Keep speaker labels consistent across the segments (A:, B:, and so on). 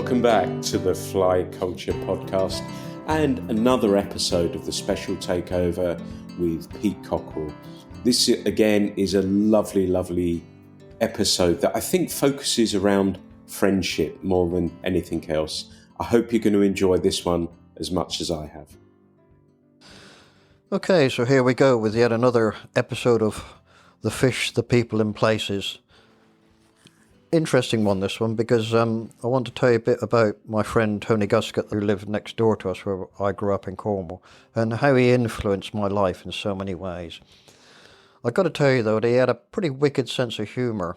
A: Welcome back to the Fly Culture Podcast and another episode of the special takeover with Pete Cockwill. This again is a lovely episode that I think focuses around friendship more than anything else. I hope you're going to enjoy this one as much as I have.
B: Okay, so here we go with yet another episode of The Fish, the People and Places. Interesting one, this one, because I want to tell you a bit about my friend Tony Guscott, who lived next door to us where I grew up in Cornwall, and how he influenced my life in so many ways. I've got to tell you, though, that he had a pretty wicked sense of humour.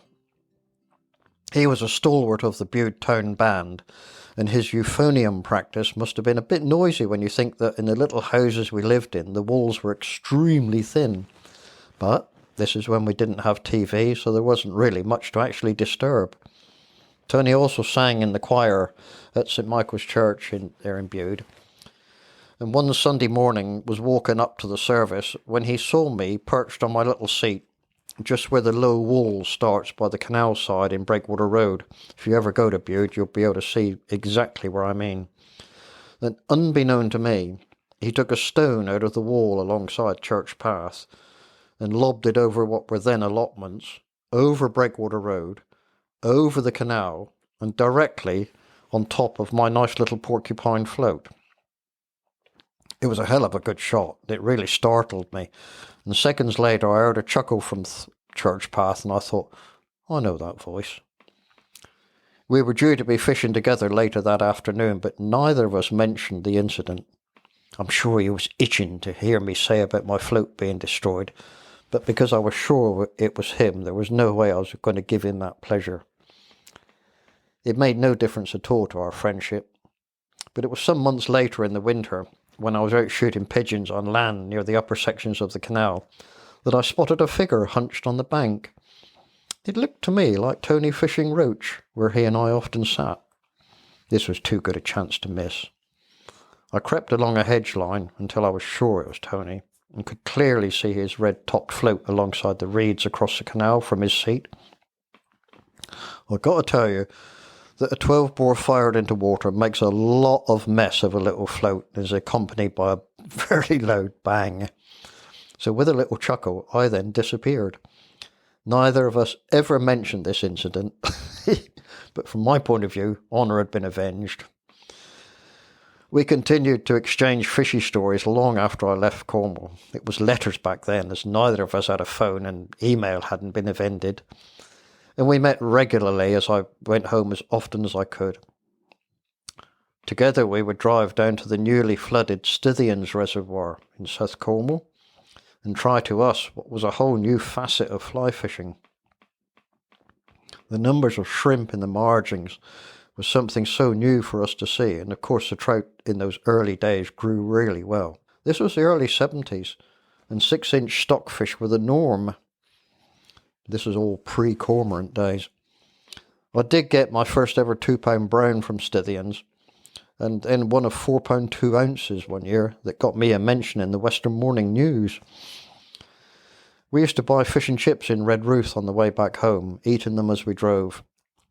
B: He was a stalwart of the Bude Town Band, and his euphonium practice must have been a bit noisy when you think that in the little houses we lived in, the walls were extremely thin. But this is when we didn't have TV, so there wasn't really much to actually disturb. Tony also sang in the choir at St Michael's Church there in Bude. And one Sunday morning was walking up to the service when he saw me perched on my little seat, just where the low wall starts by the canal side in Breakwater Road. If you ever go to Bude, you'll be able to see exactly where I mean. Then, unbeknown to me, he took a stone out of the wall alongside Church Path and lobbed it over what were then allotments, over Breakwater Road, over the canal, and directly on top of my nice little porcupine float. It was a hell of a good shot. It really startled me. And seconds later I heard a chuckle from Church Path, and I thought, I know that voice. We were due to be fishing together later that afternoon, but neither of us mentioned the incident. I'm sure he was itching to hear me say about my float being destroyed, but because I was sure it was him, there was no way I was going to give him that pleasure. It made no difference at all to our friendship, but it was some months later in the winter, when I was out shooting pigeons on land near the upper sections of the canal, that I spotted a figure hunched on the bank. It looked to me like Tony fishing roach, where he and I often sat. This was too good a chance to miss. I crept along a hedge line until I was sure it was Tony, and could clearly see his red-topped float alongside the reeds across the canal from his seat. I've got to tell you that a 12-bore fired into water makes a lot of mess of a little float and is accompanied by a very loud bang. So with a little chuckle, I then disappeared. Neither of us ever mentioned this incident, but from my point of view, honour had been avenged. We continued to exchange fishy stories long after I left Cornwall. It was letters back then, as neither of us had a phone and email hadn't been invented. And we met regularly as I went home as often as I could. Together we would drive down to the newly flooded Stithians Reservoir in South Cornwall and try to us what was a whole new facet of fly fishing. The numbers of shrimp in the margins was something so new for us to see, and of course the trout in those early days grew really well. This was the early 70s, and 6-inch stockfish were the norm. This was all pre-cormorant days. I did get my first ever 2-pound brown from Stithians, and then one of 4 pound 2 ounces one year that got me a mention in the Western Morning News. We used to buy fish and chips in Redruth on the way back home, eating them as we drove.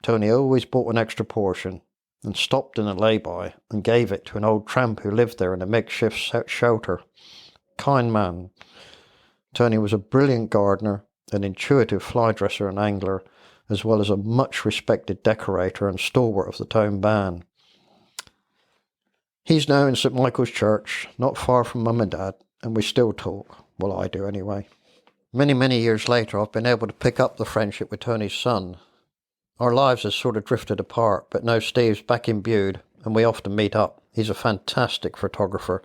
B: Tony always bought an extra portion and stopped in a lay-by and gave it to an old tramp who lived there in a makeshift shelter. Kind man. Tony was a brilliant gardener, an intuitive fly dresser and angler, as well as a much-respected decorator and stalwart of the town band. He's now in St Michael's Church, not far from Mum and Dad, and we still talk. Well, I do anyway. Many years later, I've been able to pick up the friendship with Tony's son. Our lives have sort of drifted apart, but now Steve's back in Bude, and we often meet up. He's a fantastic photographer,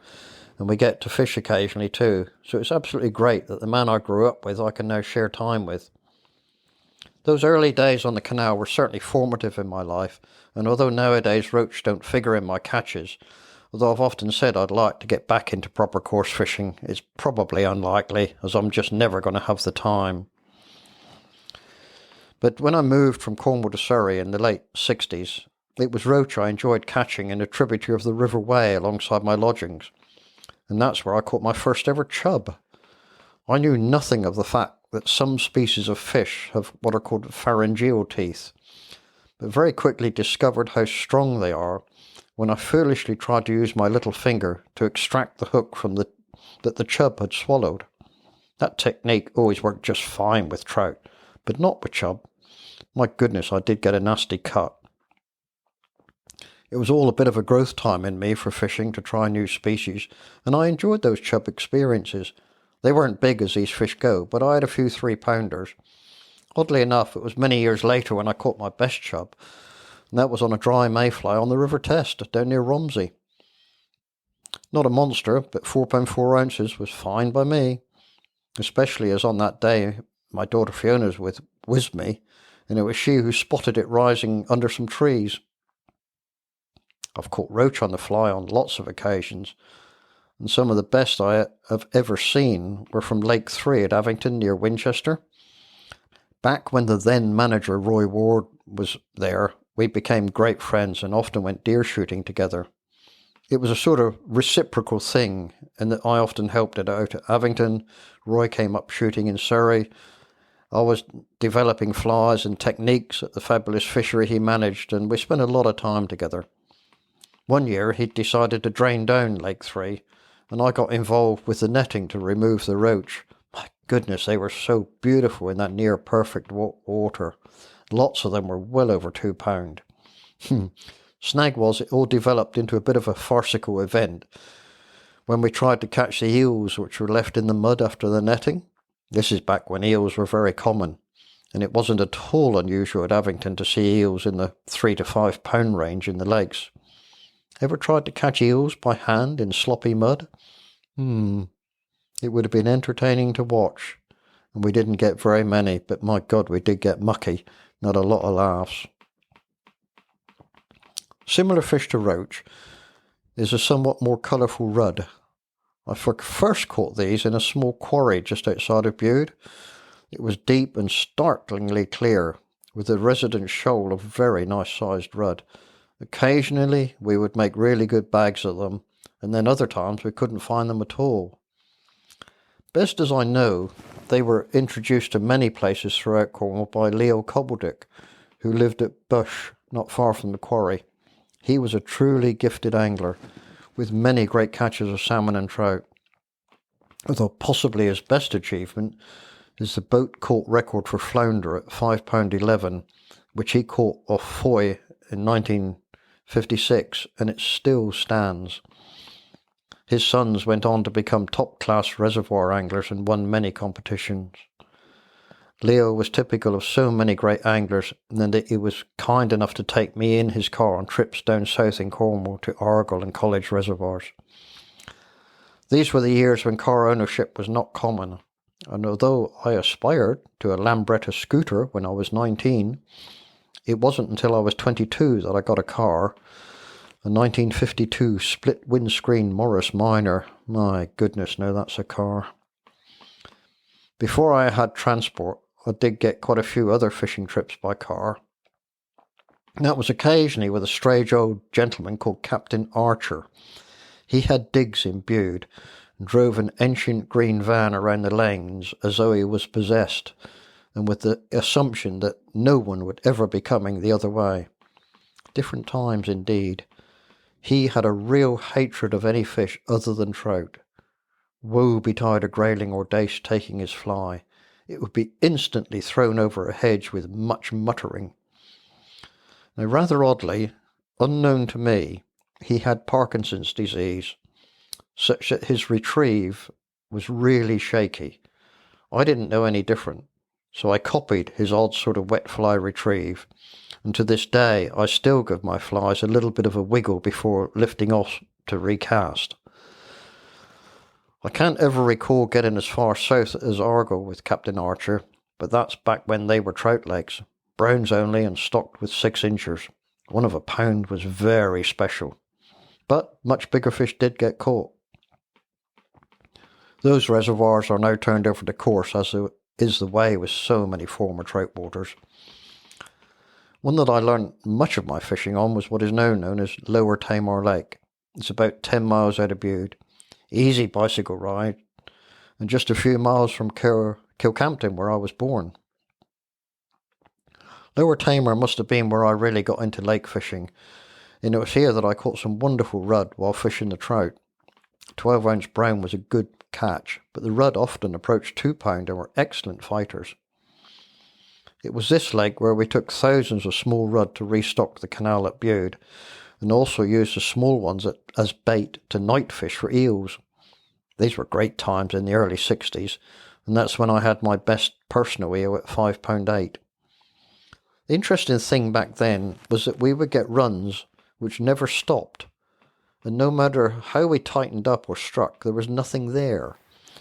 B: and we get to fish occasionally too, so it's absolutely great that the man I grew up with I can now share time with. Those early days on the canal were certainly formative in my life, and although nowadays roach don't figure in my catches, although I've often said I'd like to get back into proper course fishing, it's probably unlikely, as I'm just never going to have the time. But when I moved from Cornwall to Surrey in the late 60s, it was roach I enjoyed catching in a tributary of the River Wey alongside my lodgings. And that's where I caught my first ever chub. I knew nothing of the fact that some species of fish have what are called pharyngeal teeth, but very quickly discovered how strong they are when I foolishly tried to use my little finger to extract the hook from that the chub had swallowed. That technique always worked just fine with trout, but not with chub. My goodness, I did get a nasty cut. It was all a bit of a growth time in me for fishing to try new species, and I enjoyed those chub experiences. They weren't big as these fish go, but I had a few 3-pounders. Oddly enough, it was many years later when I caught my best chub, and that was on a dry mayfly on the River Test down near Romsey. Not a monster, but 4 pound 4 ounces was fine by me, especially as on that day my daughter Fiona was with me, and it was she who spotted it rising under some trees. I've caught roach on the fly on lots of occasions, and some of the best I have ever seen were from Lake 3 at Avington near Winchester. Back when the then manager Roy Ward was there, we became great friends and often went deer shooting together. It was a sort of reciprocal thing, and that I often helped it out at Avington. Roy came up shooting in Surrey. I was developing flies and techniques at the fabulous fishery he managed, and we spent a lot of time together. One year he decided to drain down Lake 3, and I got involved with the netting to remove the roach. My goodness, they were so beautiful in that near perfect water. Lots of them were well over 2 pound. Snag was, it all developed into a bit of a farcical event when we tried to catch the eels which were left in the mud after the netting. This is back when eels were very common, and it wasn't at all unusual at Avington to see eels in the 3 to 5 pound range in the lakes. Ever tried to catch eels by hand in sloppy mud? It would have been entertaining to watch, and we didn't get very many, but my God, we did get mucky, not a lot of laughs. Similar fish to roach is a somewhat more colourful rudd. I first caught these in a small quarry just outside of Bude. It was deep and startlingly clear, with a resident shoal of very nice-sized rudd. Occasionally we would make really good bags of them, and then other times we couldn't find them at all. Best as I know, they were introduced to many places throughout Cornwall by Leo Cobbledick, who lived at Bush, not far from the quarry. He was a truly gifted angler, with many great catches of salmon and trout. Although possibly his best achievement is the boat caught record for flounder at 5 pound 11, which he caught off Foy in 1956, and it still stands. His sons went on to become top-class reservoir anglers and won many competitions. Leo was typical of so many great anglers, and that he was kind enough to take me in his car on trips down south in Cornwall to Argyll and College reservoirs. These were the years when car ownership was not common, and although I aspired to a Lambretta scooter when I was 19, it wasn't until I was 22 that I got a car, a 1952 split windscreen Morris Minor. My goodness, no, that's a car. Before I had transport, I did get quite a few other fishing trips by car. And that was occasionally with a strange old gentleman called Captain Archer. He had digs in Bude and drove an ancient green van around the lanes as though he was possessed, and with the assumption that no one would ever be coming the other way. Different times indeed. He had a real hatred of any fish other than trout. Woe betide a grayling or dace taking his fly. It would be instantly thrown over a hedge with much muttering. Now, rather oddly, unknown to me, he had Parkinson's disease, such that his retrieve was really shaky. I didn't know any different, so I copied his odd sort of wet fly retrieve, and to this day I still give my flies a little bit of a wiggle before lifting off to recast. I can't ever recall getting as far south as Argyll with Captain Archer, but that's back when they were trout lakes, browns only and stocked with 6 inchers. One of a pound was very special, but much bigger fish did get caught. Those reservoirs are now turned over to coarse, as is the way with so many former trout waters. One that I learned much of my fishing on was what is now known as Lower Tamar Lake. It's about 10 miles out of Bude. Easy bicycle ride, and just a few miles from Kilcampton, where I was born. Lower Tamar must have been where I really got into lake fishing, and it was here that I caught some wonderful rudd while fishing the trout. 12-ounce brown was a good catch, but the rudd often approached 2 pound and were excellent fighters. It was this lake where we took thousands of small rudd to restock the canal at Bude, and also used the small ones as bait to night fish for eels. These were great times in the early 60s, and that's when I had my best personal eel at 5 £8. The interesting thing back then was that we would get runs which never stopped, and no matter how we tightened up or struck, there was nothing there.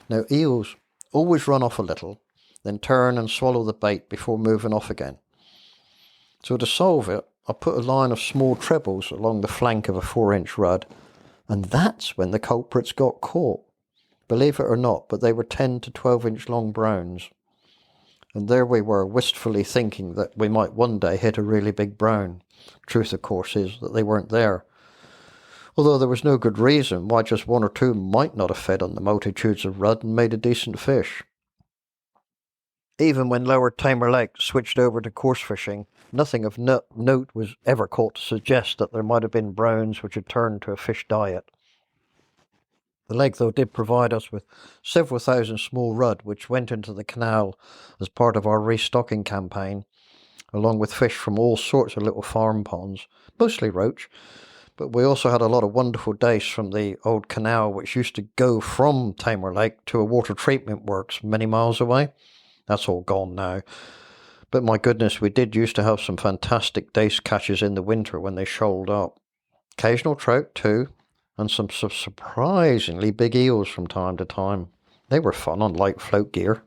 B: Now, eels always run off a little, then turn and swallow the bait before moving off again. So to solve it, I put a line of small trebles along the flank of a 4-inch rudd, and that's when the culprits got caught. Believe it or not, but they were 10 to 12-inch long browns. And there we were, wistfully thinking that we might one day hit a really big brown. Truth, of course, is that they weren't there. Although there was no good reason why just one or two might not have fed on the multitudes of rudd and made a decent fish. Even when Lower Tamar Lake switched over to coarse fishing, nothing of note was ever caught to suggest that there might have been browns which had turned to a fish diet. The lake, though, did provide us with several thousand small rudd, which went into the canal as part of our restocking campaign, along with fish from all sorts of little farm ponds, mostly roach, but we also had a lot of wonderful dace from the old canal, which used to go from Tamar Lake to a water treatment works many miles away. That's all gone now. But my goodness, we did used to have some fantastic dace catches in the winter when they shoaled up. Occasional trout too, and some surprisingly big eels from time to time. They were fun on light float gear.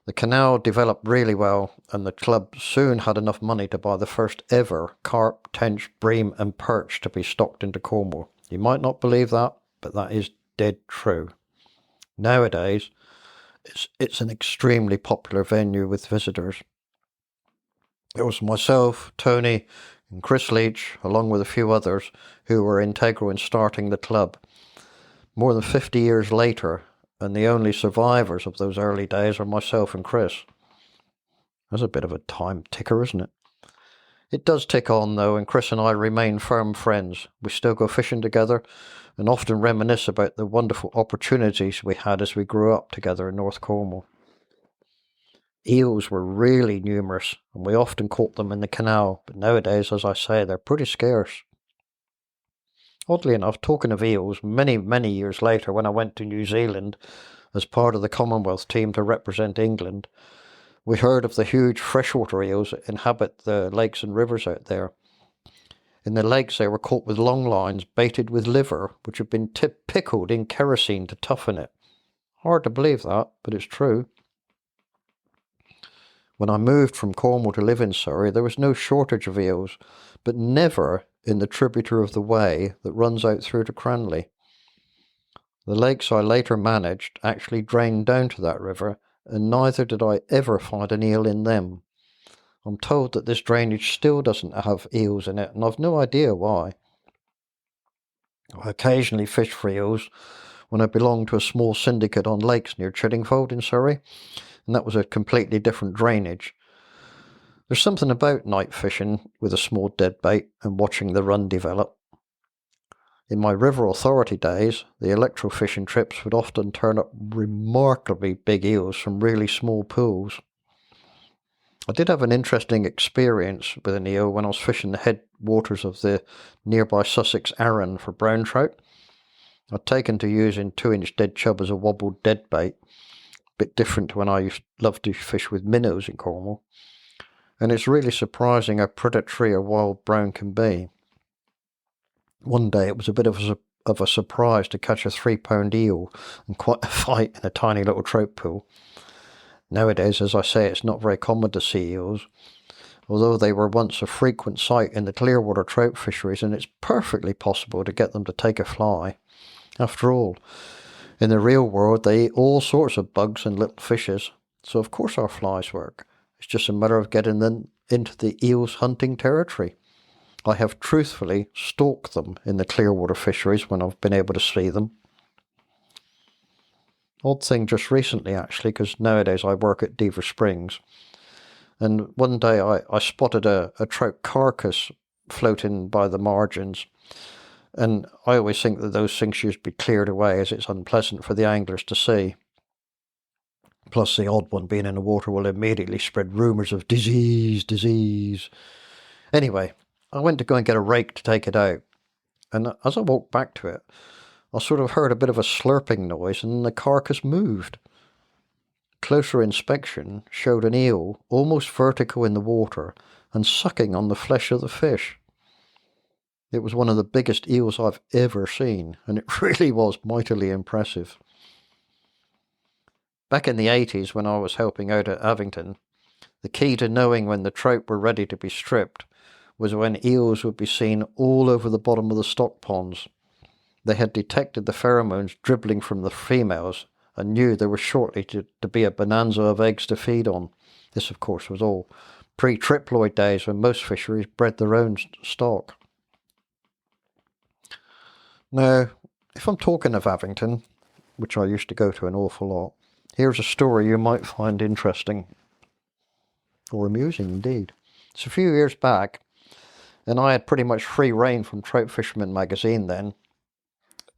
B: The canal developed really well, and the club soon had enough money to buy the first ever carp, tench, bream and perch to be stocked into Cornwall. You might not believe that, but that is dead true. Nowadays, it's an extremely popular venue with visitors. It was myself, Tony and Chris Leach, along with a few others, who were integral in starting the club. More than 50 years later, and the only survivors of those early days are myself and Chris. That's a bit of a time ticker, isn't it? It does tick on, though, and Chris and I remain firm friends. We still go fishing together and often reminisce about the wonderful opportunities we had as we grew up together in North Cornwall. Eels were really numerous, and we often caught them in the canal, but nowadays, as I say, they're pretty scarce. Oddly enough, talking of eels, many, many years later, when I went to New Zealand as part of the Commonwealth team to represent England, we heard of the huge freshwater eels that inhabit the lakes and rivers out there. In the lakes, they were caught with long lines baited with liver, which had been pickled in kerosene to toughen it. Hard to believe that, but it's true. When I moved from Cornwall to live in Surrey, there was no shortage of eels, but never in the tributary of the Wey that runs out through to Cranley. The lakes I later managed actually drained down to that river, and neither did I ever find an eel in them. I'm told that this drainage still doesn't have eels in it, and I've no idea why. I occasionally fish for eels when I belonged to a small syndicate on lakes near Chiddingfold in Surrey, and that was a completely different drainage. There's something about night fishing with a small deadbait and watching the run develop. In my river authority days, the electro-fishing trips would often turn up remarkably big eels from really small pools. I did have an interesting experience with an eel when I was fishing the headwaters of the nearby Sussex Arun for brown trout. I'd taken to using 2-inch dead chub as a wobbled deadbait, a bit different to when I loved to fish with minnows in Cornwall. And it's really surprising how predatory a wild brown can be. One day it was a bit of a surprise to catch a 3-pound eel and quite a fight in a tiny little trout pool. Nowadays, as I say, it's not very common to see eels, although they were once a frequent sight in the clearwater trout fisheries, and it's perfectly possible to get them to take a fly. After all, in the real world they eat all sorts of bugs and little fishes, so of course our flies work. It's just a matter of getting them into the eels hunting territory. I have truthfully stalked them in the clearwater fisheries when I've been able to see them. Odd thing just recently, actually, because nowadays I work at Deaver Springs, And one day I spotted a trout carcass floating by the margins. And I always think that those things should be cleared away, as it's unpleasant for the anglers to see. Plus, the odd one being in the water will immediately spread rumours of disease. Anyway, I went to go and get a rake to take it out. And as I walked back to it, I sort of heard a bit of a slurping noise, and the carcass moved. Closer inspection showed an eel almost vertical in the water and sucking on the flesh of the fish. It was one of the biggest eels I've ever seen, and it really was mightily impressive. Back in the 80s, when I was helping out at Avington, the key to knowing when the trout were ready to be stripped was when eels would be seen all over the bottom of the stock ponds. They had detected the pheromones dribbling from the females and knew there was shortly to be a bonanza of eggs to feed on. This, of course, was all pre-triploid days when most fisheries bred their own stock. Now, if I'm talking of Avington, which I used to go to an awful lot, here's a story you might find interesting, or amusing indeed. It's a few years back, and I had pretty much free rein from Trout Fisherman magazine then,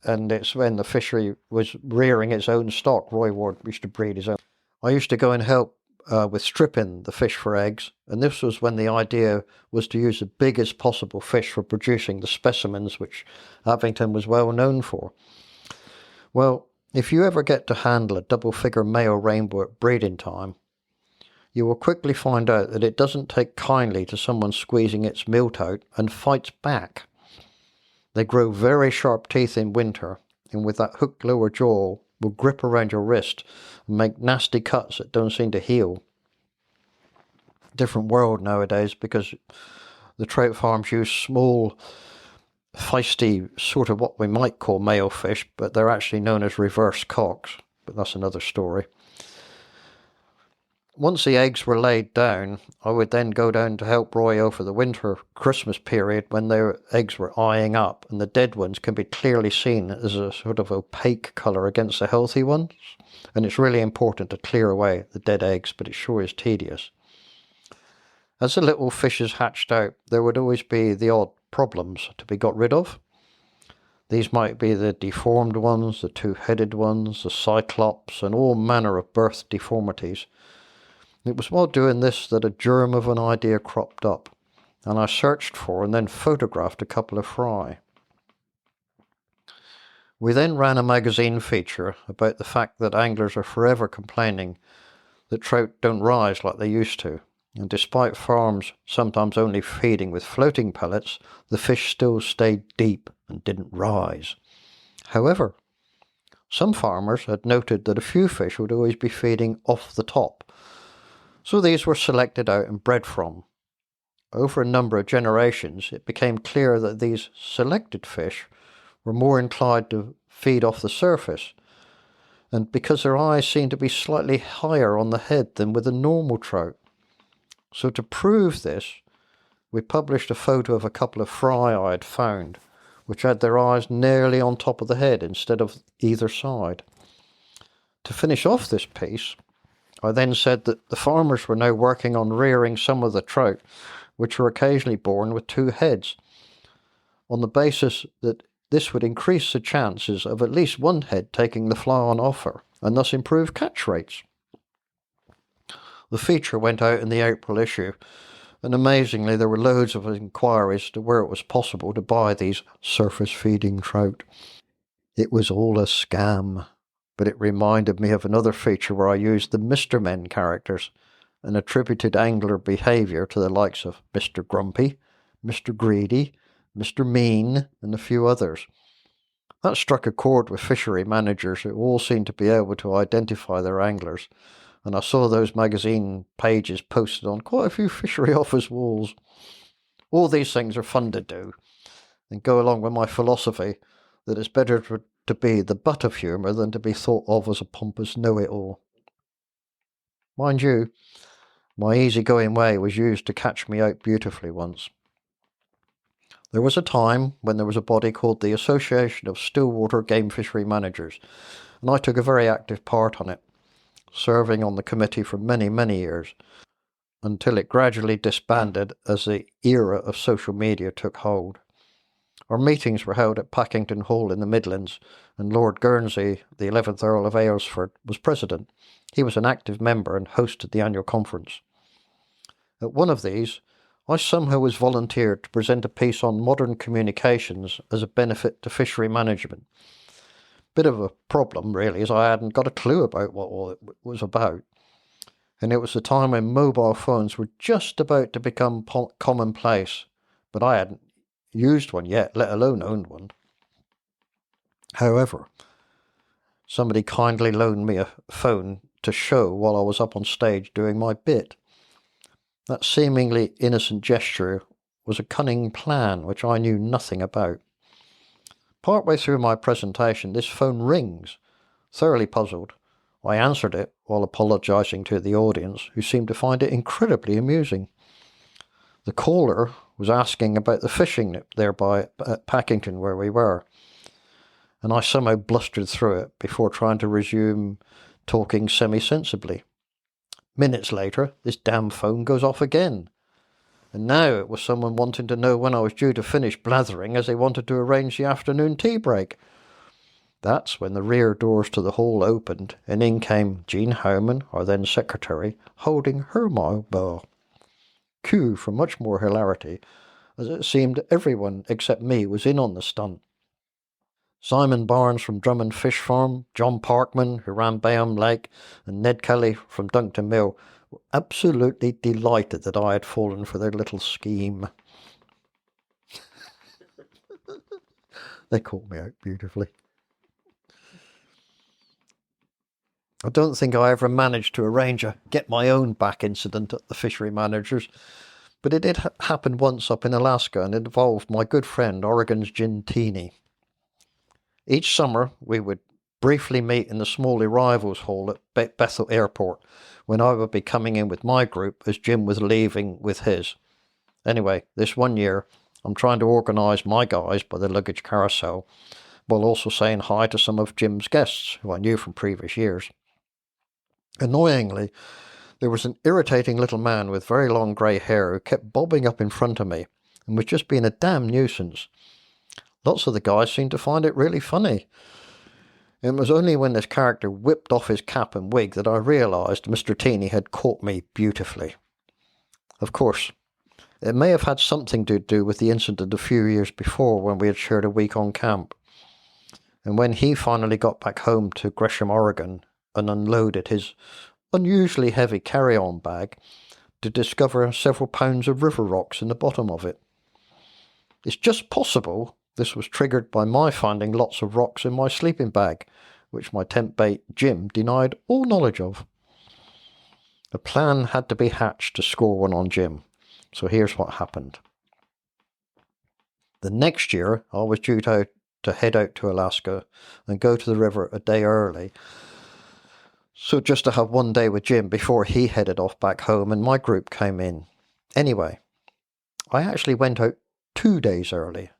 B: and it's when the fishery was rearing its own stock. Roy Ward used to breed his own. I used to go and help with stripping the fish for eggs, and this was when the idea was to use the biggest possible fish for producing the specimens which Avington was well known for. Well, if you ever get to handle a double-figure male rainbow at breeding time, you will quickly find out that it doesn't take kindly to someone squeezing its milt out and fights back. They grow very sharp teeth in winter, and with that hooked lower jaw will grip around your wrist and make nasty cuts that don't seem to heal. Different world nowadays, because the trout farms use small, feisty, sort of what we might call male fish, but they're actually known as reverse cocks, but that's another story. Once the eggs were laid down, I would then go down to help Roy over the winter Christmas period when their eggs were eyeing up, and the dead ones can be clearly seen as a sort of opaque colour against the healthy ones. And it's really important to clear away the dead eggs, but it sure is tedious. As the little fishes hatched out, there would always be the odd problems to be got rid of. These might be the deformed ones, the two-headed ones, the cyclops, and all manner of birth deformities. It was while doing this that a germ of an idea cropped up, and I searched for and then photographed a couple of fry. We then ran a magazine feature about the fact that anglers are forever complaining that trout don't rise like they used to, and despite farms sometimes only feeding with floating pellets, the fish still stayed deep and didn't rise. However, some farmers had noted that a few fish would always be feeding off the top, so these were selected out and bred from. Over a number of generations, it became clear that these selected fish were more inclined to feed off the surface, and because their eyes seemed to be slightly higher on the head than with a normal trout. So to prove this, we published a photo of a couple of fry I had found, which had their eyes nearly on top of the head instead of either side. To finish off this piece, I then said that the farmers were now working on rearing some of the trout, which were occasionally born with two heads, on the basis that this would increase the chances of at least one head taking the fly on offer, and thus improve catch rates. The feature went out in the April issue, and amazingly there were loads of inquiries to where it was possible to buy these surface-feeding trout. It was all a scam. But it reminded me of another feature where I used the Mr. Men characters and attributed angler behaviour to the likes of Mr. Grumpy, Mr. Greedy, Mr. Mean, and a few others. That struck a chord with fishery managers who all seemed to be able to identify their anglers, and I saw those magazine pages posted on quite a few fishery office walls. All these things are fun to do, and go along with my philosophy that it's better to be the butt of humour than to be thought of as a pompous know-it-all. Mind you, my easy-going way was used to catch me out beautifully once. There was a time when there was a body called the Association of Stillwater Game Fishery Managers, and I took a very active part on it, serving on the committee for many, many years. until it gradually disbanded as the era of social media took hold. Our meetings were held at Packington Hall in the Midlands, and Lord Guernsey, the 11th Earl of Aylesford, was president. He was an active member and hosted the annual conference. At one of these, I somehow was volunteered to present a piece on modern communications as a benefit to fishery management. Bit of a problem, really, as I hadn't got a clue about what all it was about. And it was the time when mobile phones were just about to become commonplace, but I hadn't used one yet, let alone owned one. However, somebody kindly loaned me a phone to show while I was up on stage doing my bit. That seemingly innocent gesture was a cunning plan which I knew nothing about. Partway through my presentation, this phone rings. Thoroughly puzzled, I answered it while apologising to the audience, who seemed to find it incredibly amusing. The caller was asking about the fishing thereby at Packington where we were, and I somehow blustered through it before trying to resume talking semi-sensibly. Minutes later, this damn phone goes off again, and now it was someone wanting to know when I was due to finish blathering, as they wanted to arrange the afternoon tea break. That's when the rear doors to the hall opened, and in came Jean Howman, our then secretary, holding her mobile. Cue for much more hilarity, as it seemed everyone except me was in on the stunt. Simon Barnes from Drummond Fish Farm, John Parkman, who ran Bayham Lake, and Ned Kelly from Duncton Mill were absolutely delighted that I had fallen for their little scheme. They caught me out beautifully. I don't think I ever managed to arrange a get my own back incident at the fishery managers, but it did happen once up in Alaska, and it involved my good friend Oregon's Gin Teeny. Each summer we would briefly meet in the small arrivals hall at Bethel Airport, when I would be coming in with my group as Jim was leaving with his. Anyway, this one year I'm trying to organise my guys by the luggage carousel, while also saying hi to some of Jim's guests, who I knew from previous years. Annoyingly, there was an irritating little man with very long grey hair who kept bobbing up in front of me and was just being a damn nuisance. Lots of the guys seemed to find it really funny. It was only when this character whipped off his cap and wig that I realised Mr. Teeny had caught me beautifully. Of course, it may have had something to do with the incident a few years before when we had shared a week on camp. And when he finally got back home to Gresham, Oregon, and unloaded his unusually heavy carry-on bag, to discover several pounds of river rocks in the bottom of it. It's just possible this was triggered by my finding lots of rocks in my sleeping bag, which my tent mate Jim denied all knowledge of. A plan had to be hatched to score one on Jim, so here's what happened. The next year I was due to head out to Alaska and go to the river a day early, so just to have one day with Jim before he headed off back home and my group came in. Anyway, I actually went out 2 days early,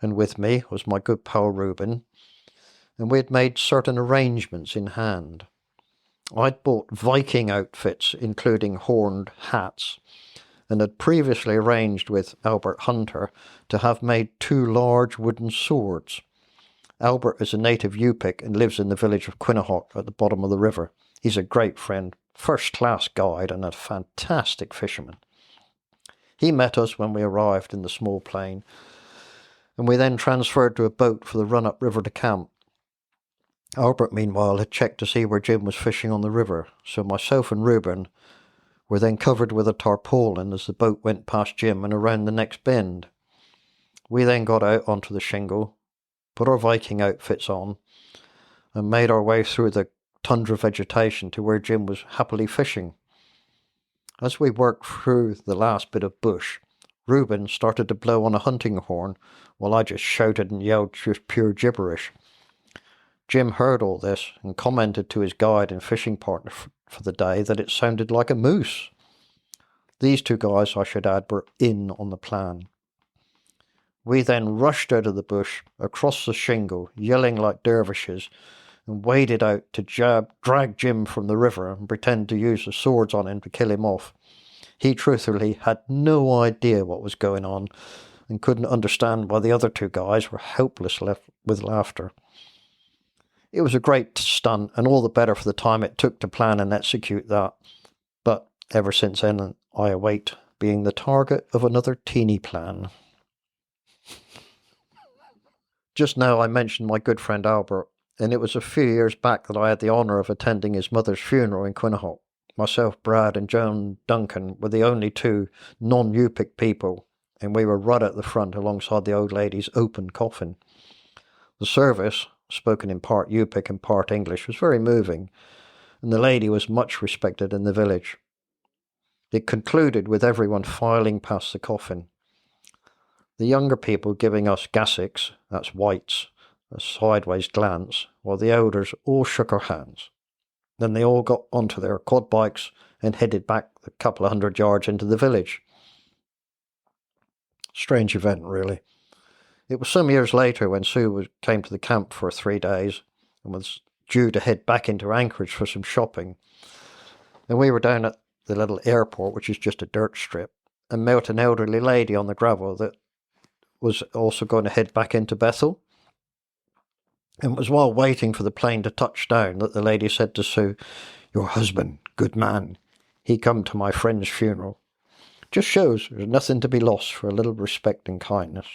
B: and with me was my good pal Reuben, and we had made certain arrangements in hand. I'd bought Viking outfits, including horned hats, and had previously arranged with Albert Hunter to have made 2 large wooden swords. Albert is a native Yupik and lives in the village of Quinnahock at the bottom of the river. He's a great friend, first-class guide, and a fantastic fisherman. He met us when we arrived in the small plain, and we then transferred to a boat for the run-up river to camp. Albert, meanwhile, had checked to see where Jim was fishing on the river, so myself and Reuben were then covered with a tarpaulin as the boat went past Jim and around the next bend. We then got out onto the shingle, put our Viking outfits on, and made our way through the tundra vegetation to where Jim was happily fishing. As we worked through the last bit of bush, Reuben started to blow on a hunting horn, while I just shouted and yelled just pure gibberish. Jim heard all this and commented to his guide and fishing partner for the day that it sounded like a moose. These 2 guys, I should add, were in on the plan. We then rushed out of the bush, across the shingle, yelling like dervishes, and waded out to drag Jim from the river and pretend to use the swords on him to kill him off. He truthfully had no idea what was going on and couldn't understand why the other two guys were helpless left with laughter. It was a great stunt, and all the better for the time it took to plan and execute that. But ever since then, I await being the target of another teeny plan. Just now I mentioned my good friend Albert, and it was a few years back that I had the honour of attending his mother's funeral in Quinaholt. Myself, Brad and Joan Duncan were the only two non-Yupik people, and we were right at the front alongside the old lady's open coffin. The service, spoken in part Yupik and part English, was very moving, and the lady was much respected in the village. It concluded with everyone filing past the coffin. The younger people giving us gassics, that's whites, a sideways glance, while the elders all shook our hands. Then they all got onto their quad bikes and headed back a couple of 100 yards into the village. Strange event, really. It was some years later when Sue came to the camp for 3 days and was due to head back into Anchorage for some shopping. And we were down at the little airport, which is just a dirt strip, and met an elderly lady on the gravel that was also going to head back into Bethel. And it was while waiting for the plane to touch down that the lady said to Sue, "Your husband, good man, he come to my friend's funeral. Just shows there's nothing to be lost for a little respect and kindness."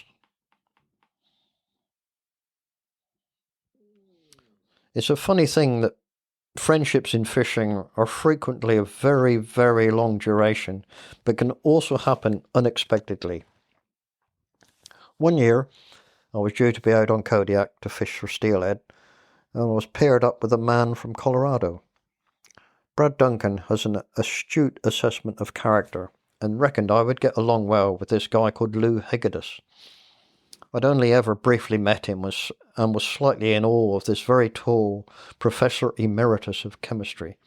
B: It's a funny thing that friendships in fishing are frequently of very, very long duration, but can also happen unexpectedly. One year, I was due to be out on Kodiak to fish for steelhead, and I was paired up with a man from Colorado. Brad Duncan has an astute assessment of character, and reckoned I would get along well with this guy called Lou Hegedus. I'd only ever briefly met him and was slightly in awe of this very tall Professor Emeritus of Chemistry.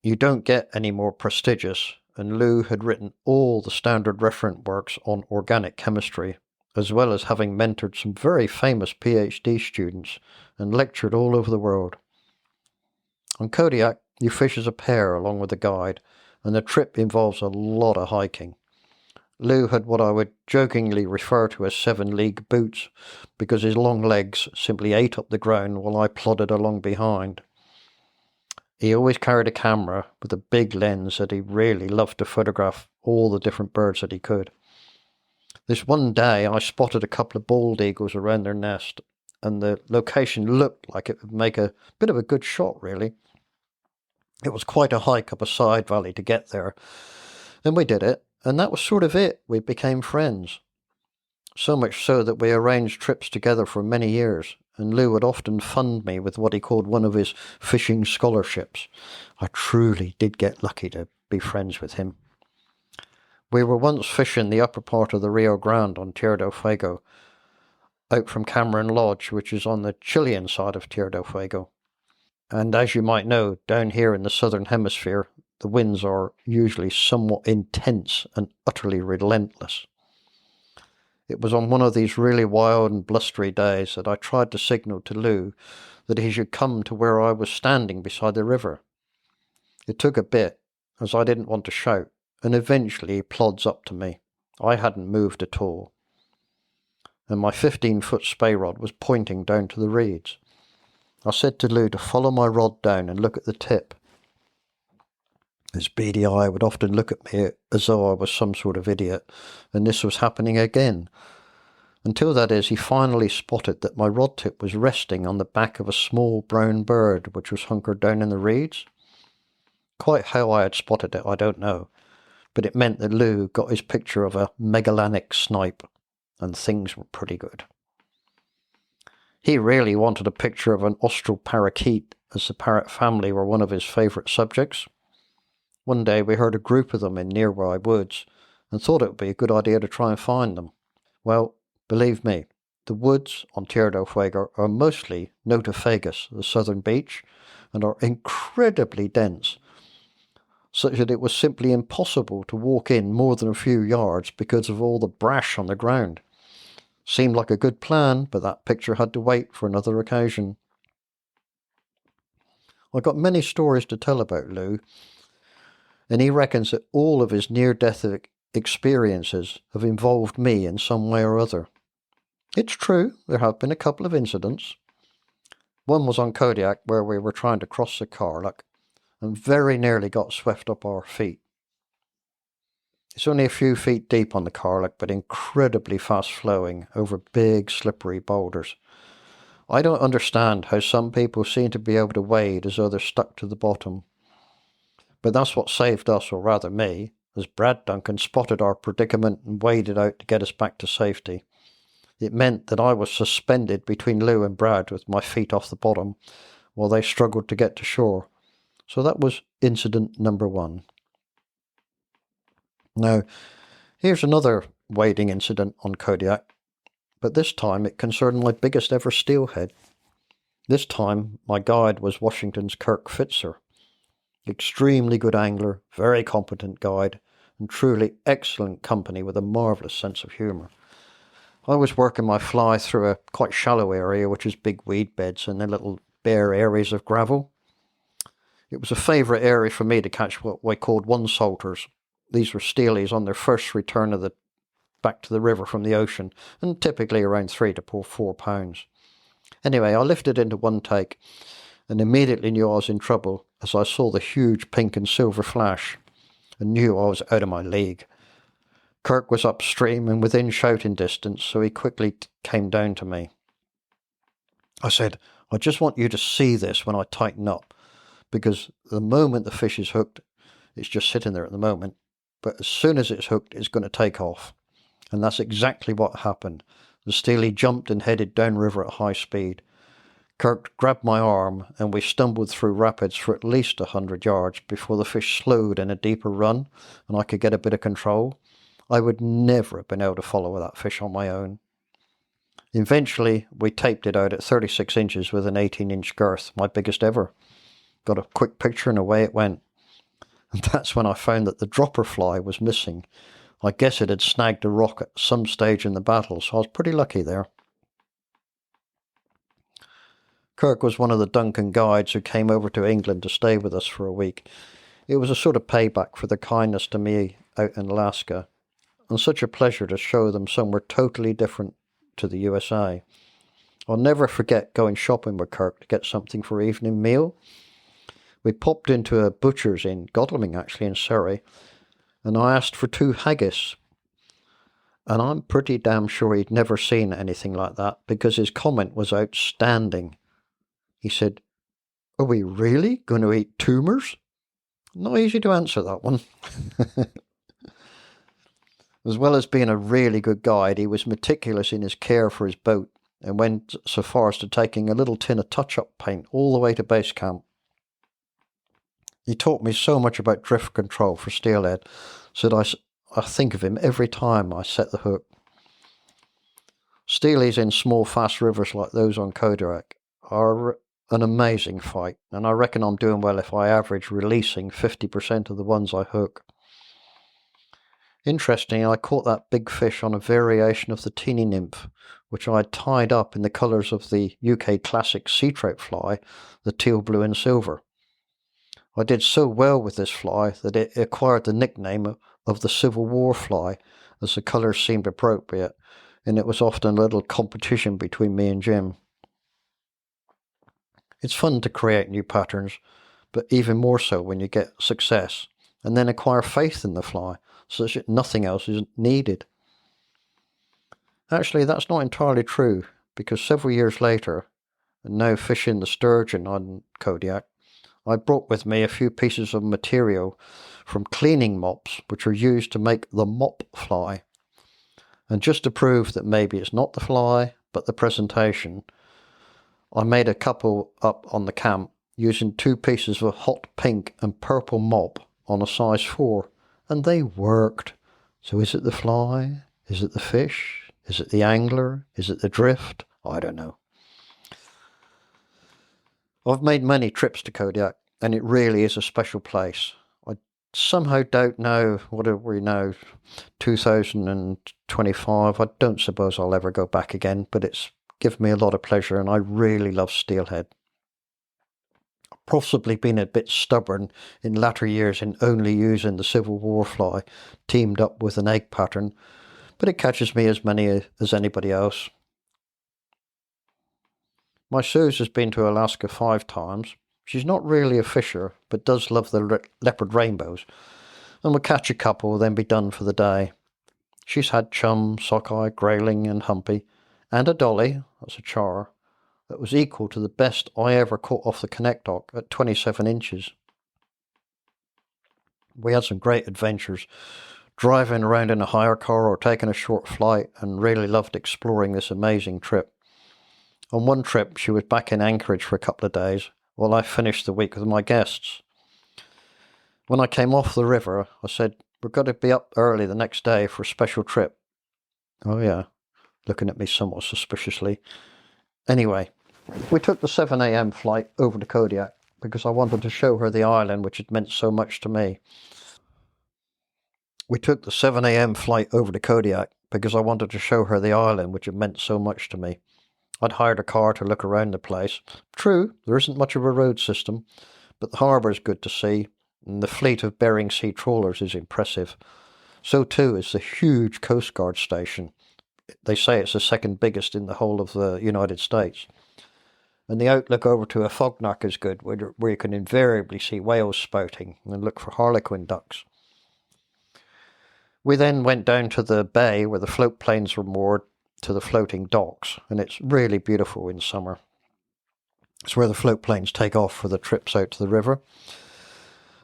B: You don't get any more prestigious, and Lou had written all the standard reference works on organic chemistry, as well as having mentored some very famous PhD students and lectured all over the world. On Kodiak, you fish as a pair along with a guide, and the trip involves a lot of hiking. Lou had what I would jokingly refer to as 7-league boots, because his long legs simply ate up the ground while I plodded along behind. He always carried a camera with a big lens that he really loved to photograph all the different birds that he could. This one day I spotted a couple of bald eagles around their nest, and the location looked like it would make a bit of a good shot, really. It was quite a hike up a side valley to get there, and we did it. And that was sort of it. We became friends. So much so that we arranged trips together for many years, and Lou would often fund me with what he called one of his fishing scholarships. I truly did get lucky to be friends with him. We were once fishing the upper part of the Rio Grande on Tierra del Fuego, out from Cameron Lodge, which is on the Chilean side of Tierra del Fuego. And as you might know, down here in the southern hemisphere, the winds are usually somewhat intense and utterly relentless. It was on one of these really wild and blustery days that I tried to signal to Lou that he should come to where I was standing beside the river. It took a bit, as I didn't want to shout, and eventually he plods up to me. I hadn't moved at all, and my 15-foot spey rod was pointing down to the reeds. I said to Lou to follow my rod down and look at the tip. His beady eye would often look at me as though I was some sort of idiot, and this was happening again. Until that is, he finally spotted that my rod tip was resting on the back of a small brown bird which was hunkered down in the reeds. Quite how I had spotted it, I don't know, but it meant that Lou got his picture of a Magellanic snipe, and things were pretty good. He really wanted a picture of an austral parakeet, as the parrot family were one of his favourite subjects. One day we heard a group of them in nearby woods and thought it would be a good idea to try and find them. Well, believe me, the woods on Tierra del Fuego are mostly Notophagus, the southern beech, and are incredibly dense, such that it was simply impossible to walk in more than a few yards because of all the brash on the ground. Seemed like a good plan, but that picture had to wait for another occasion. I got many stories to tell about Lou, and he reckons that all of his near-death experiences have involved me in some way or other. It's true, there have been a couple of incidents. One was on Kodiak, where we were trying to cross the Carlock and very nearly got swept up our feet. It's only a few feet deep on the Carlock, but incredibly fast-flowing over big, slippery boulders. I don't understand how some people seem to be able to wade as though they're stuck to the bottom. But that's what saved us, or rather me, as Brad Duncan spotted our predicament and waded out to get us back to safety. It meant that I was suspended between Lou and Brad with my feet off the bottom while they struggled to get to shore. So that was incident number 1. Now, here's another wading incident on Kodiak, but this time it concerned my biggest ever steelhead. This time my guide was Washington's Kirk Fitzer. Extremely good angler, very competent guide, and truly excellent company with a marvellous sense of humour. I was working my fly through a quite shallow area, which is big weed beds and then little bare areas of gravel. It was a favourite area for me to catch what we called one-salters. These were steelies on their first return back to the river from the ocean, and typically around 3 to 4 pounds. Anyway, I lifted into one take and immediately knew I was in trouble as I saw the huge pink and silver flash and knew I was out of my league. Kirk was upstream and within shouting distance, so he quickly came down to me. I said, I just want you to see this when I tighten up, because the moment the fish is hooked, it's just sitting there at the moment, but as soon as it's hooked, it's going to take off. And that's exactly what happened. The steelie jumped and headed downriver at high speed. Kirk grabbed my arm and we stumbled through rapids for at least 100 yards before the fish slowed in a deeper run and I could get a bit of control. I would never have been able to follow that fish on my own. Eventually, we taped it out at 36 inches with an 18-inch girth, my biggest ever. Got a quick picture and away it went. And that's when I found that the dropper fly was missing. I guess it had snagged a rock at some stage in the battle, so I was pretty lucky there. Kirk was one of the Duncan guides who came over to England to stay with us for a week. It was a sort of payback for their kindness to me out in Alaska, and such a pleasure to show them somewhere totally different to the USA. I'll never forget going shopping with Kirk to get something for evening meal. We popped into a butcher's in Godalming, actually, in Surrey, and I asked for 2 haggis. And I'm pretty damn sure he'd never seen anything like that, because his comment was outstanding. He said, "Are we really going to eat tumors?" Not easy to answer that one. As well as being a really good guide, he was meticulous in his care for his boat and went so far as to taking a little tin of touch-up paint all the way to base camp. He taught me so much about drift control for steelhead, so that I think of him every time I set the hook. Steelies in small, fast rivers like those on Kodiak are an amazing fight, and I reckon I'm doing well if I average releasing 50% of the ones I hook. Interestingly, I caught that big fish on a variation of the teeny nymph, which I had tied up in the colours of the UK classic sea trout fly, the teal blue and silver. I did so well with this fly that it acquired the nickname of the Civil War fly, as the colours seemed appropriate, and it was often a little competition between me and Jim. It's fun to create new patterns, but even more so when you get success, and then acquire faith in the fly, such that nothing else is needed. Actually, that's not entirely true, because several years later, and now fishing the sturgeon on Kodiak, I brought with me a few pieces of material from cleaning mops, which are used to make the mop fly. And just to prove that maybe it's not the fly, but the presentation, I made a couple up on the camp using 2 pieces of a hot pink and purple mop on a size 4, and they worked. So is it the fly? Is it the fish? Is it the angler? Is it the drift? I don't know. I've made many trips to Kodiak, and it really is a special place. I somehow doubt now, what are we now, 2025, I don't suppose I'll ever go back again, but it's given me a lot of pleasure, and I really love steelhead. possibly been a bit stubborn in latter years in only using the Civil War fly teamed up with an egg pattern, but it catches me as many as anybody else. My Suze has been to Alaska 5 times. She's not really a fisher, but does love the leopard rainbows, and will catch a couple, then be done for the day. She's had chum, sockeye, grayling and humpy, and a dolly, that's a char, that was equal to the best I ever caught off the connect dock at 27 inches. We had some great adventures, driving around in a hire car or taking a short flight, and really loved exploring this amazing trip. On one trip, she was back in Anchorage for a couple of days, while I finished the week with my guests. When I came off the river, I said, "We're going to be up early the next day for a special trip." "Oh yeah," looking at me somewhat suspiciously. Anyway, we took the 7 a.m. flight over to Kodiak because I wanted to show her the island which had meant so much to me. I'd hired a car to look around the place. True, there isn't much of a road system, but the harbour is good to see, and the fleet of Bering Sea trawlers is impressive. So too is the huge Coast Guard station. They say it's the second biggest in the whole of the United States. And the outlook over to a fognack is good, where you can invariably see whales spouting and look for harlequin ducks. We then went down to the bay where the float planes were moored to the floating docks, and it's really beautiful in summer. It's where the float planes take off for the trips out to the river.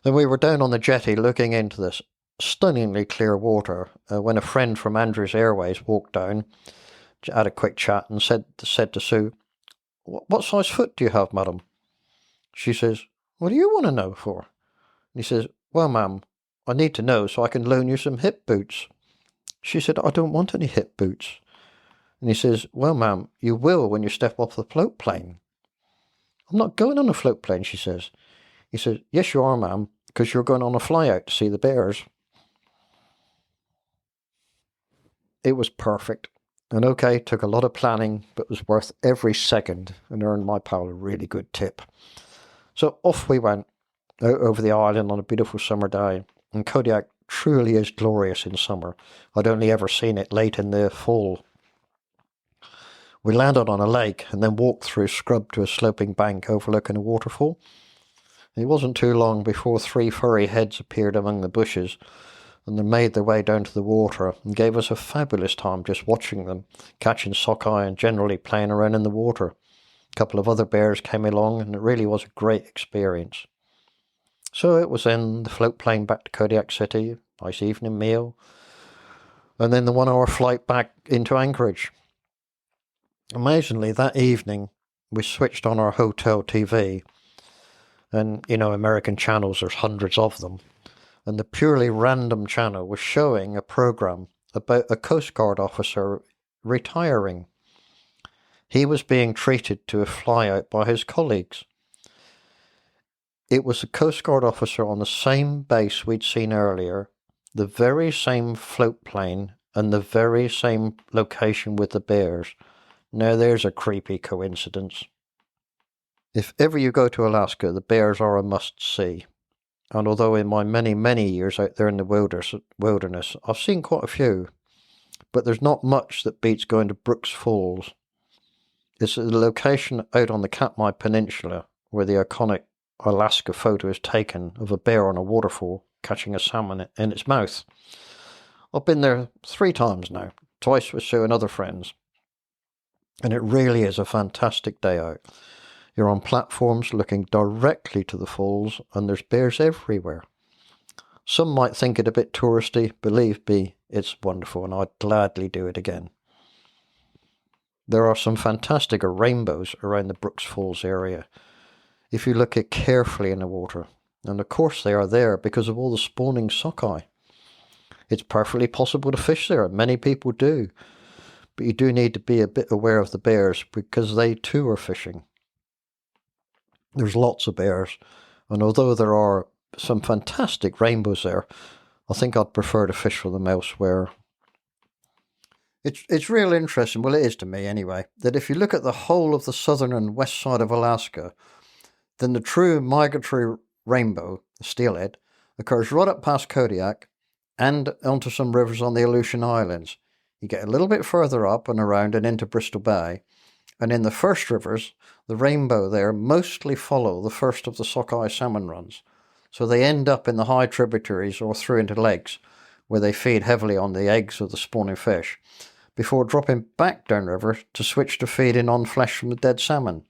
B: And we were down on the jetty looking into this stunningly clear water when a friend from Andrews Airways walked down, had a quick chat, and said to Sue, "What size foot do you have, madam?" She says, "What do you want to know for?" And he says, "Well, ma'am, I need to know so I can loan you some hip boots." She said, "I don't want any hip boots." And he says, "Well, ma'am, you will when you step off the float plane." "I'm not going on a float plane," she says. He says, "Yes, you are, ma'am, because you're going on a fly out to see the bears." It was perfect. And okay, took a lot of planning, but was worth every second and earned my pal a really good tip. So off we went, out over the island on a beautiful summer day. And Kodiak truly is glorious in summer. I'd only ever seen it late in the fall. We landed on a lake and then walked through scrub to a sloping bank overlooking a waterfall. It wasn't too long before 3 furry heads appeared among the bushes, and they made their way down to the water and gave us a fabulous time just watching them, catching sockeye and generally playing around in the water. A couple of other bears came along, and it really was a great experience. So it was then the float plane back to Kodiak City, nice evening meal, and then the 1-hour flight back into Anchorage. Amazingly, that evening we switched on our hotel TV, and American channels, there's hundreds of them, and the purely random channel was showing a program about a Coast Guard officer retiring. He was being treated to a fly out by his colleagues. It was a Coast Guard officer on the same base we'd seen earlier, the very same float plane, and the very same location with the bears. Now there's a creepy coincidence. If ever you go to Alaska, the bears are a must-see. And although in my many, many years out there in the wilderness, I've seen quite a few, but there's not much that beats going to Brooks Falls. It's a location out on the Katmai Peninsula where the iconic Alaska photo is taken of a bear on a waterfall catching a salmon in its mouth. I've been there 3 times now, twice with Sue and other friends. And it really is a fantastic day out. You're on platforms looking directly to the falls, and there's bears everywhere. Some might think it a bit touristy. Believe me, it's wonderful, and I'd gladly do it again. There are some fantastic rainbows around the Brooks Falls area, if you look at carefully in the water. And of course they are there because of all the spawning sockeye. It's perfectly possible to fish there, and many people do. But you do need to be a bit aware of the bears because they too are fishing. There's lots of bears, and although there are some fantastic rainbows there, I think I'd prefer to fish for them elsewhere. It's real interesting, well it is to me anyway, that if you look at the whole of the southern and west side of Alaska, then the true migratory rainbow, the steelhead, occurs right up past Kodiak and onto some rivers on the Aleutian Islands. You get a little bit further up and around and into Bristol Bay, and in the first rivers, the rainbow there mostly follow the first of the sockeye salmon runs. So they end up in the high tributaries or through into lakes, where they feed heavily on the eggs of the spawning fish, before dropping back downriver to switch to feeding on flesh from the dead salmon.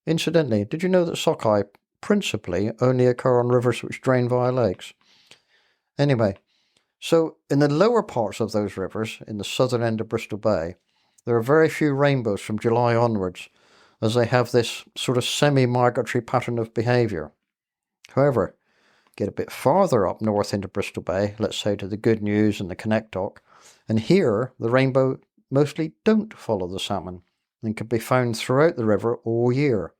B: Incidentally, did you know that sockeye principally only occur on rivers which drain via lakes? Anyway, so in the lower parts of those rivers, in the southern end of Bristol Bay, there are very few rainbows from July onwards, as they have this sort of semi-migratory pattern of behaviour. However, get a bit farther up north into Bristol Bay, let's say to the Good News and the Connectoc, and here the rainbow mostly don't follow the salmon and can be found throughout the river all year.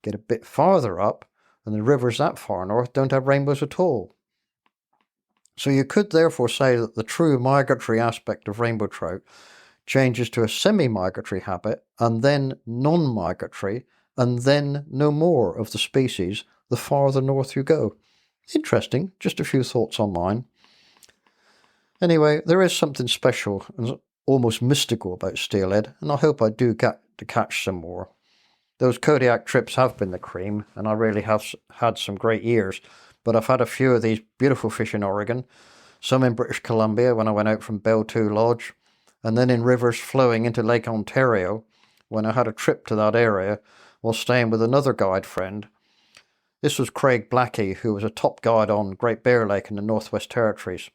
B: Get a bit farther up, and the rivers that far north don't have rainbows at all. So you could therefore say that the true migratory aspect of rainbow trout changes to a semi-migratory habit, and then non-migratory, and then no more of the species the farther north you go. Interesting, just a few thoughts on mine. Anyway, there is something special and almost mystical about steelhead, and I hope I do get to catch some more. Those Kodiak trips have been the cream, and I really have had some great years, but I've had a few of these beautiful fish in Oregon, some in British Columbia when I went out from Belle 2 Lodge, and then in rivers flowing into Lake Ontario when I had a trip to that area while staying with another guide friend. This was Craig Blackie, who was a top guide on Great Bear Lake in the Northwest Territories.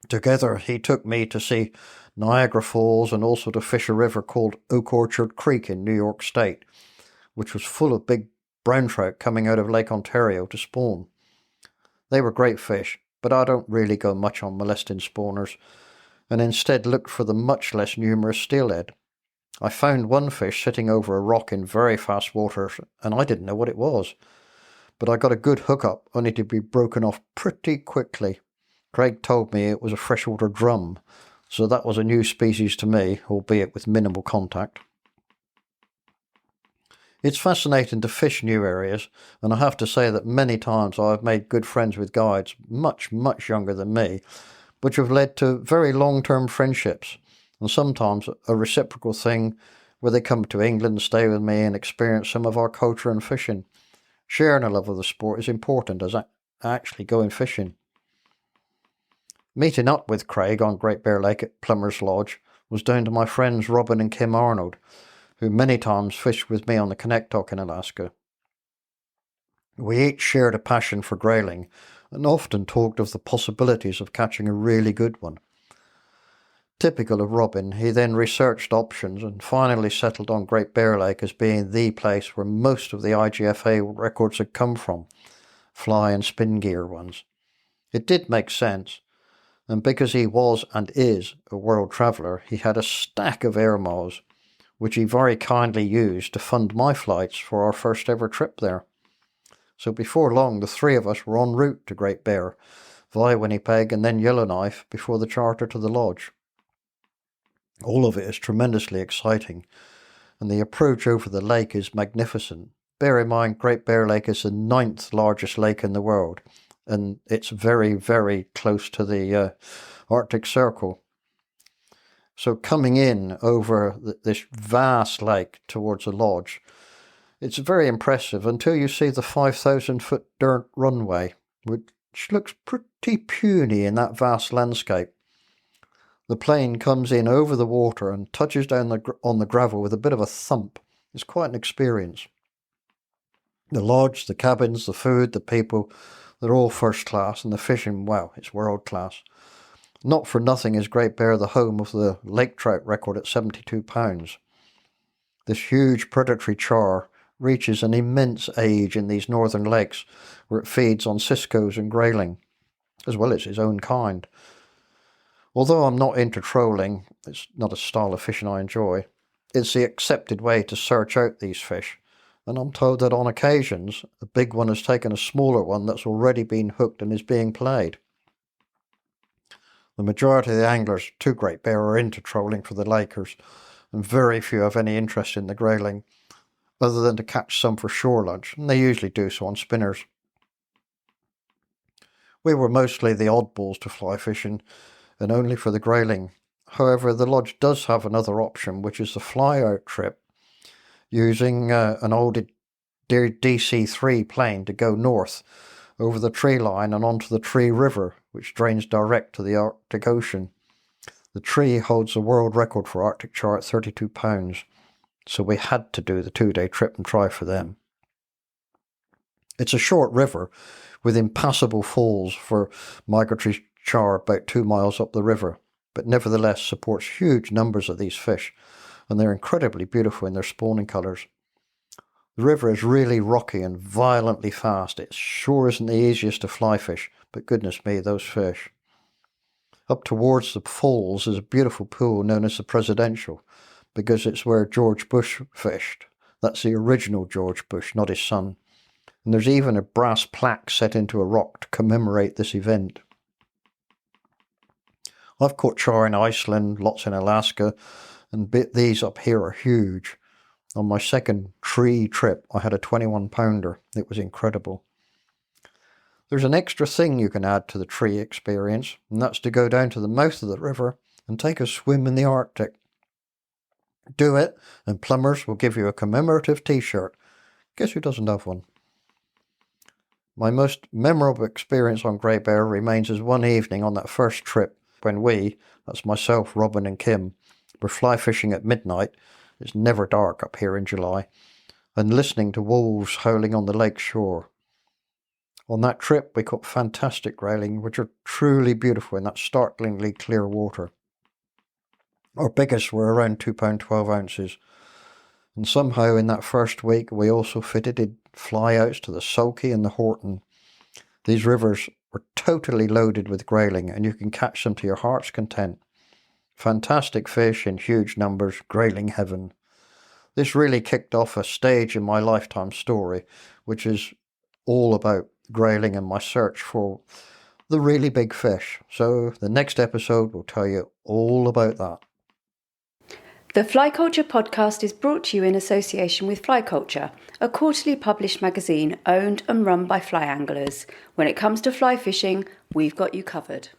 B: Together, he took me to see Niagara Falls and also to fish a river called Oak Orchard Creek in New York State, which was full of big brown trout coming out of Lake Ontario to spawn. They were great fish, but I don't really go much on molesting spawners, and instead looked for the much less numerous steelhead. I found one fish sitting over a rock in very fast water, and I didn't know what it was, but I got a good hookup, only to be broken off pretty quickly. Craig told me it was a freshwater drum, so that was a new species to me, albeit with minimal contact. It's fascinating to fish new areas, and I have to say that many times I have made good friends with guides much, much younger than me, which have led to very long-term friendships, and sometimes a reciprocal thing where they come to England, stay with me and experience some of our culture and fishing. Sharing a love of the sport is important as actually going fishing. Meeting up with Craig on Great Bear Lake at Plummer's Lodge was down to my friends Robin and Kim Arnold, who many times fished with me on the Connectoc in Alaska. We each shared a passion for grayling and often talked of the possibilities of catching a really good one. Typical of Robin, he then researched options and finally settled on Great Bear Lake as being the place where most of the IGFA records had come from, fly and spin gear ones. It did make sense, and because he was and is a world traveller, he had a stack of air miles, which he very kindly used to fund my flights for our first ever trip there. So before long, the three of us were en route to Great Bear, via Winnipeg and then Yellowknife before the charter to the lodge. All of it is tremendously exciting, and the approach over the lake is magnificent. Bear in mind, Great Bear Lake is the 9th largest lake in the world, and it's very, very close to the Arctic Circle. So coming in over this vast lake towards the lodge, it's very impressive until you see the 5,000-foot dirt runway, which looks pretty puny in that vast landscape. The plane comes in over the water and touches down on the gravel with a bit of a thump. It's quite an experience. The lodge, the cabins, the food, the people, they're all first class, and the fishing, wow, it's world class. Not for nothing is Great Bear the home of the lake trout record at 72 pounds. This huge predatory char reaches an immense age in these northern lakes where it feeds on ciscos and grayling, as well as its own kind. Although I'm not into trolling, it's not a style of fishing I enjoy, it's the accepted way to search out these fish, and I'm told that on occasions a big one has taken a smaller one that's already been hooked and is being played. The majority of the anglers to Great Bear are into trolling for the Lakers, and very few have any interest in the grayling. other than to catch some for shore lunch, and they usually do so on spinners. We were mostly the oddballs to fly fishing, and only for the grayling. However, the lodge does have another option, which is the fly-out trip, using an old DC-3 plane to go north over the tree line and onto the Tree River, which drains direct to the Arctic Ocean. The Tree holds the world record for Arctic char at 32 pounds, so we had to do the 2-day trip and try for them. It's a short river with impassable falls for migratory char about 2 miles up the river, but nevertheless supports huge numbers of these fish, and they're incredibly beautiful in their spawning colours. The river is really rocky and violently fast. It sure isn't the easiest to fly fish, but goodness me, those fish. Up towards the falls is a beautiful pool known as the Presidential, because it's where George Bush fished. That's the original George Bush, not his son. And there's even a brass plaque set into a rock to commemorate this event. I've caught char in Iceland, lots in Alaska, and these up here are huge. On my second tree trip, I had a 21-pounder. It was incredible. There's an extra thing you can add to the tree experience, and that's to go down to the mouth of the river and take a swim in the Arctic. Do it, and plumbers will give you a commemorative t-shirt. Guess who doesn't have one? My most memorable experience on Great Bear remains as one evening on that first trip when we, that's myself, Robin and Kim, were fly fishing at midnight. It's never dark up here in July, and listening to wolves howling on the lake shore. On that trip we caught fantastic grayling, which are truly beautiful in that startlingly clear water. Our biggest were around 2 pound 12 ounces, and somehow in that first week we also fitted fly-outs to the Sulky and the Horton. These rivers were totally loaded with grayling, and you can catch them to your heart's content. Fantastic fish in huge numbers, grayling heaven. This really kicked off a stage in my lifetime story, which is all about grayling and my search for the really big fish. So the next episode will tell you all about that.
C: The Fly Culture podcast is brought to you in association with Fly Culture, a quarterly published magazine owned and run by fly anglers. When it comes to fly fishing, we've got you covered.